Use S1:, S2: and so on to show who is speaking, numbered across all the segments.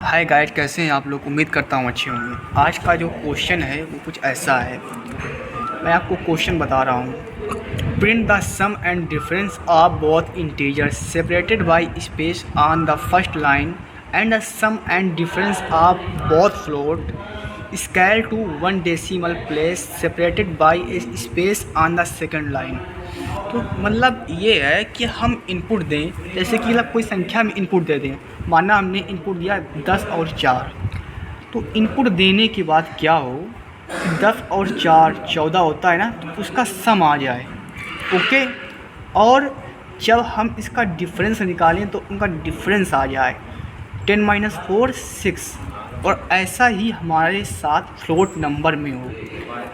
S1: हाय guide, कैसे हैं आप लोग। उम्मीद करता हूँ अच्छे होंगे। आज का जो क्वेश्चन है वो कुछ ऐसा है। मैं आपको क्वेश्चन बता रहा हूँ। Print the sum and difference of both integers separated by space on the first line and the sum and difference of both float scale to 1 decimal place separated by a space on the second line. तो मतलब ये है कि हम input दें, जैसे कि मतलब कोई संख्या में इनपुट दे दें। माना हमने इनपुट दिया 10 और 4, तो इनपुट देने के बाद क्या हो कि 10 और 4 14 होता है ना, तो उसका सम आ जाए। ओके। और जब हम इसका डिफरेंस निकालें तो उनका डिफरेंस आ जाए 10 - 4 6। और ऐसा ही हमारे साथ फ्लोट नंबर में हो,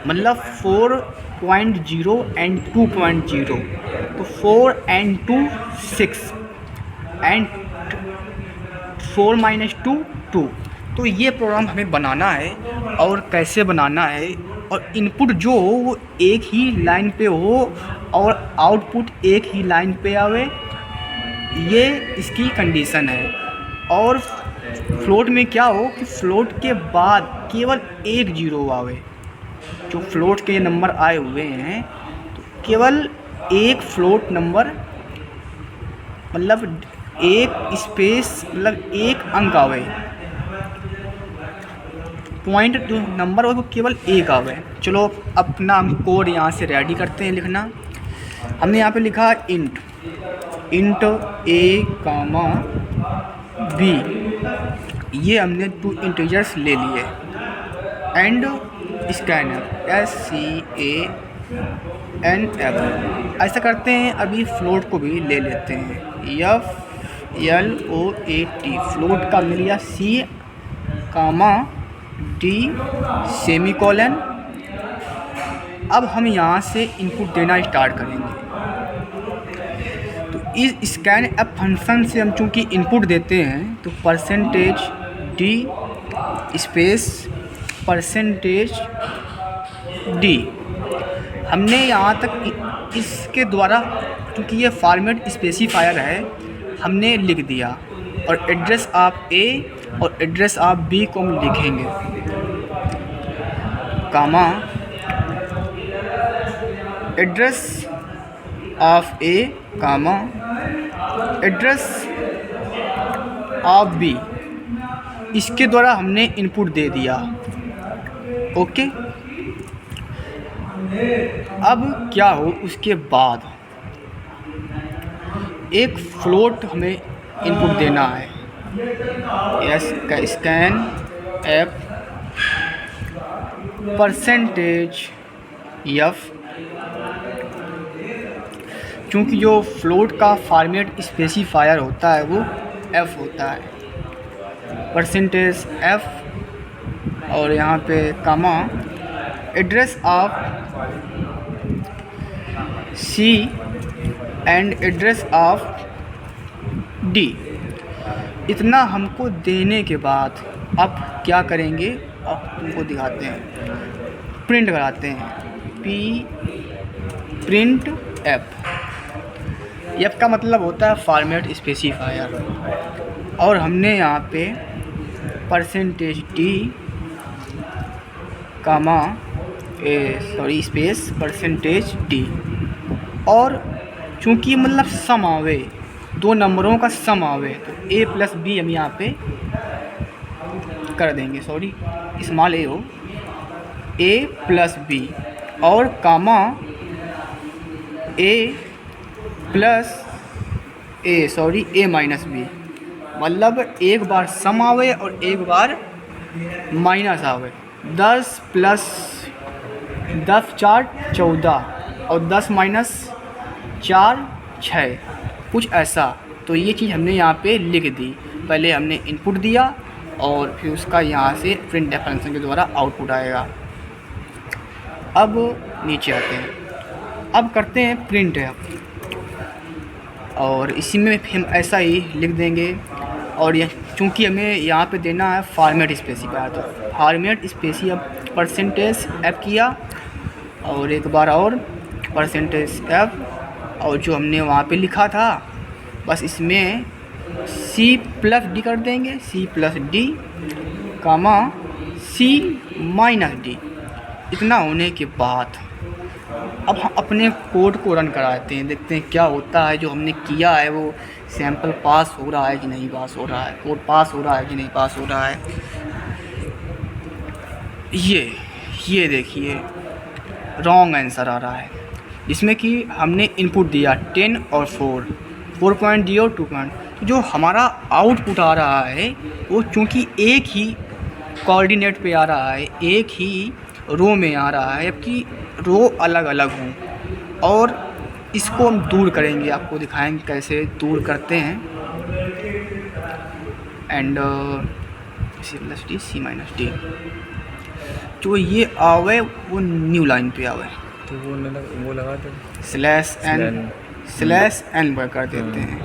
S1: मतलब 4.0 एंड 2.0, तो 4 and 2 6 एंड 4 - 2 2। तो ये प्रोग्राम हमें बनाना है, और कैसे बनाना है, और इनपुट जो हो वो एक ही लाइन पे हो और आउटपुट एक ही लाइन पे आवे, ये इसकी कंडीशन है। और फ्लोट में क्या हो कि फ्लोट के बाद केवल एक जीरो आवे। जो फ्लोट के नंबर आए हुए हैं तो केवल एक फ्लोट नंबर, मतलब एक स्पेस, मतलब एक अंक आवे। पॉइंट जो नंबर हो वो केवल एक आवे। चलो अपना हम कोड यहाँ से रेडी करते हैं लिखना। हमने यहाँ पे लिखा इंट ए कामा बी, ये हमने 2 इंटीजर्स ले लिए। एंड स्कैनर SCANF, ऐसा करते हैं। अभी फ्लोट को भी ले लेते हैं। FLOAT, फ्लोट का मिल गया C, D, सेमीकोलन। अब हम यहाँ से इनपुट देना स्टार्ट करेंगे। तो इस स्कैन एफ फंक्शन से हम चूँकि इनपुट देते हैं तो %D स्पेस %D। हमने यहाँ तक इसके द्वारा, क्योंकि ये फॉर्मेट स्पेसिफायर है, हमने लिख दिया। और एड्रेस ऑफ A और एड्रेस ऑफ B को हम लिखेंगे, comma address of A comma address of B। इसके द्वारा हमने इनपुट दे दिया। ओके। अब क्या हो, उसके बाद एक फ्लोट हमें इनपुट देना है। एस का स्कैन एफ %F, क्योंकि जो फ्लोट का फॉर्मेट स्पेसिफायर होता है वो F होता है, %F। और यहाँ पे comma address of C and address of D। इतना हमको देने के बाद अब क्या करेंगे, अब तुमको दिखाते हैं। प्रिंट कराते हैं प्रिंट एफ का मतलब होता है फॉर्मेट स्पेसिफायर। और हमने यहाँ पे %D कामा स्पेस %D। और चूँकि मतलब सम आवे, दो नंबरों का सम आवे, तो A + B हम यहाँ पे कर देंगे। स्मॉल a हो, A + B। और कामा A -B, मतलब एक बार सम आवे और एक बार माइनस आवे। 10 + 10 4 14 और 10 - 4 6, कुछ ऐसा। तो ये चीज़ हमने यहाँ पे लिख दी। पहले हमने इनपुट दिया और फिर उसका यहाँ से प्रिंट फंक्शन के द्वारा आउटपुट आएगा। अब नीचे आते हैं, अब करते हैं प्रिंट एफ, और इसी में हम ऐसा ही लिख देंगे। और यह चूँकि हमें यहाँ पे देना है फॉर्मेट स्पेसिफायर, तो फॉर्मेट स्पेसिफायर %F किया, और एक बार और %F, और जो हमने वहाँ पे लिखा था बस इसमें सी प्लस डी कर देंगे, सी प्लस डी कामा सी माइनस डी। इतना होने के बाद अब हम अपने कोड को रन कराते हैं, देखते हैं क्या होता है। जो हमने किया है वो सैंपल पास हो रहा है कि नहीं पास हो रहा है, कोड पास हो रहा है कि नहीं पास हो रहा है। ये देखिए रॉन्ग आंसर आ रहा है, जिसमें कि हमने इनपुट दिया 10 और 4 पॉइंट दिया और 2 पॉइंट। तो जो हमारा आउटपुट आ रहा है वो चूँकि एक ही कोऑर्डिनेट पे आ रहा है, एक ही रो में आ रहा है, जबकि रो अलग अलग हों। और इसको हम दूर करेंगे, आपको दिखाएंगे कैसे दूर करते हैं। And C plus D C minus D, जो ये आवे वो न्यू लाइन पे आवे
S2: तो वो लगा दे
S1: स्लैश एन कर देते हैं,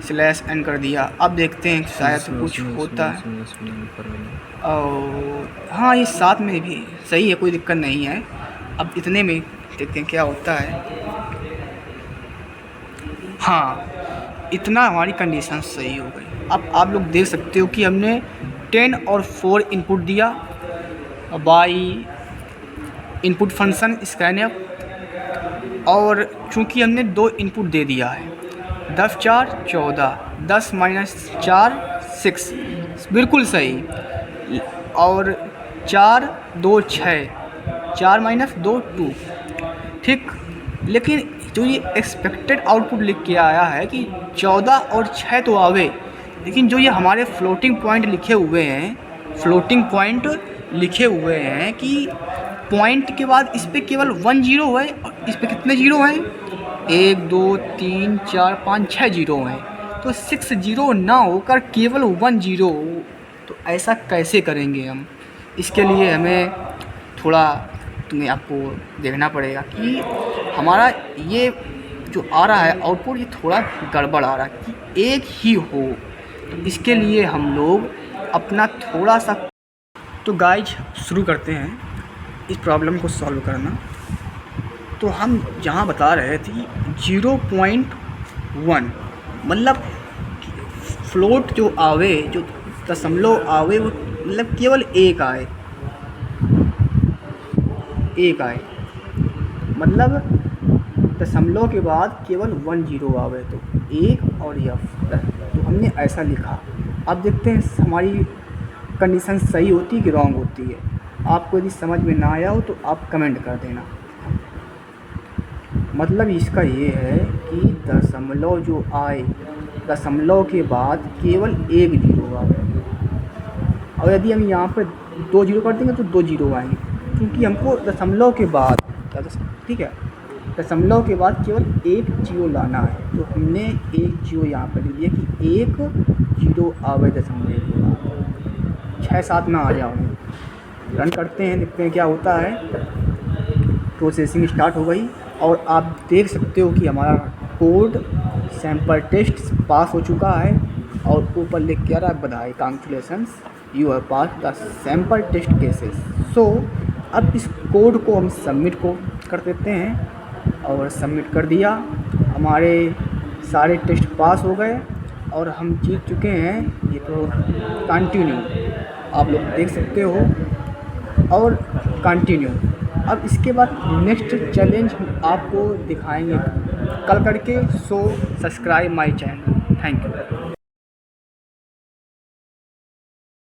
S1: स्लैश एन कर दिया। अब देखते हैं शायद कुछ होता है। और हाँ ये साथ में भी सही है, कोई दिक्कत नहीं है। अब इतने में देखते हैं क्या होता है। हाँ इतना हमारी कंडीशन सही हो गई। अब आप लोग देख सकते हो कि हमने 10 और 4 इनपुट दिया बाई इनपुट फंक्शन स्कैनफ, और चूँकि हमने 2 इनपुट दे दिया है 10 4 14, 10 माइनस 4 6, बिल्कुल सही। और 4 2 6, 4 माइनस 2 2, ठीक। लेकिन जो ये एक्सपेक्टेड आउटपुट लिख के आया है कि 14 और 6 तो आवे, लेकिन जो ये हमारे फ्लोटिंग पॉइंट लिखे हुए हैं, फ्लोटिंग पॉइंट लिखे हुए हैं कि पॉइंट के बाद इस पर केवल 1 जीरो है, और इस पर कितने जीरो हैं 1 2 3 4 5 6 जीरो हैं। तो 6 जीरो ना होकर केवल 1 जीरो हो, तो ऐसा कैसे करेंगे हम। इसके लिए हमें थोड़ा तुम्हें आपको देखना पड़ेगा कि हमारा ये जो आ रहा है आउटपुट ये थोड़ा गड़बड़ आ रहा है कि एक ही हो। तो इसके लिए हम लोग अपना थोड़ा सा, तो गाइज शुरू करते हैं इस प्रॉब्लम को सॉल्व करना। तो हम जहाँ बता रहे थे 0.1 मतलब फ्लोट जो आवे, जो दशमलव आवे वो मतलब केवल एक आए, मतलब दशमलव के बाद केवल 1 जीरो आवे, तो 1 और एफ। तो हमने ऐसा लिखा। अब देखते हैं हमारी कंडीशन सही होती है कि रॉन्ग होती है। आपको यदि समझ में ना आया हो तो आप कमेंट कर देना। मतलब इसका ये है कि दशमलव जो आए, दशमलव के बाद केवल 1 जीरो आए, और यदि हम यहाँ पर 2 जीरो कर देंगे तो 2 जीरो आएंगे, क्योंकि हमको दशमलव के बाद, ठीक है, दशमलव के बाद केवल 1 जीरो लाना है। तो हमने 1 जीरो यहाँ पर लिख दिया कि 1 जीरो आवे दशमलव के बाद, 6 7 ना आ जाओ। रन करते हैं, देखते हैं क्या होता है। प्रोसेसिंग स्टार्ट हो गई और आप देख सकते हो कि हमारा कोड सैंपल टेस्ट पास हो चुका है, और ऊपर लिख के आ रहा है बधाई, congratulations you have pass the sample test cases. So अब इस कोड को हम सबमिट को कर देते हैं, और सबमिट कर दिया। हमारे सारे टेस्ट पास हो गए और हम जीत चुके हैं। ये तो कंटिन्यू आप लोग देख सकते हो, और कंटिन्यू। अब इसके बाद नेक्स्ट चैलेंज आपको दिखाएंगे कल करके। So subscribe my channel. Thank you.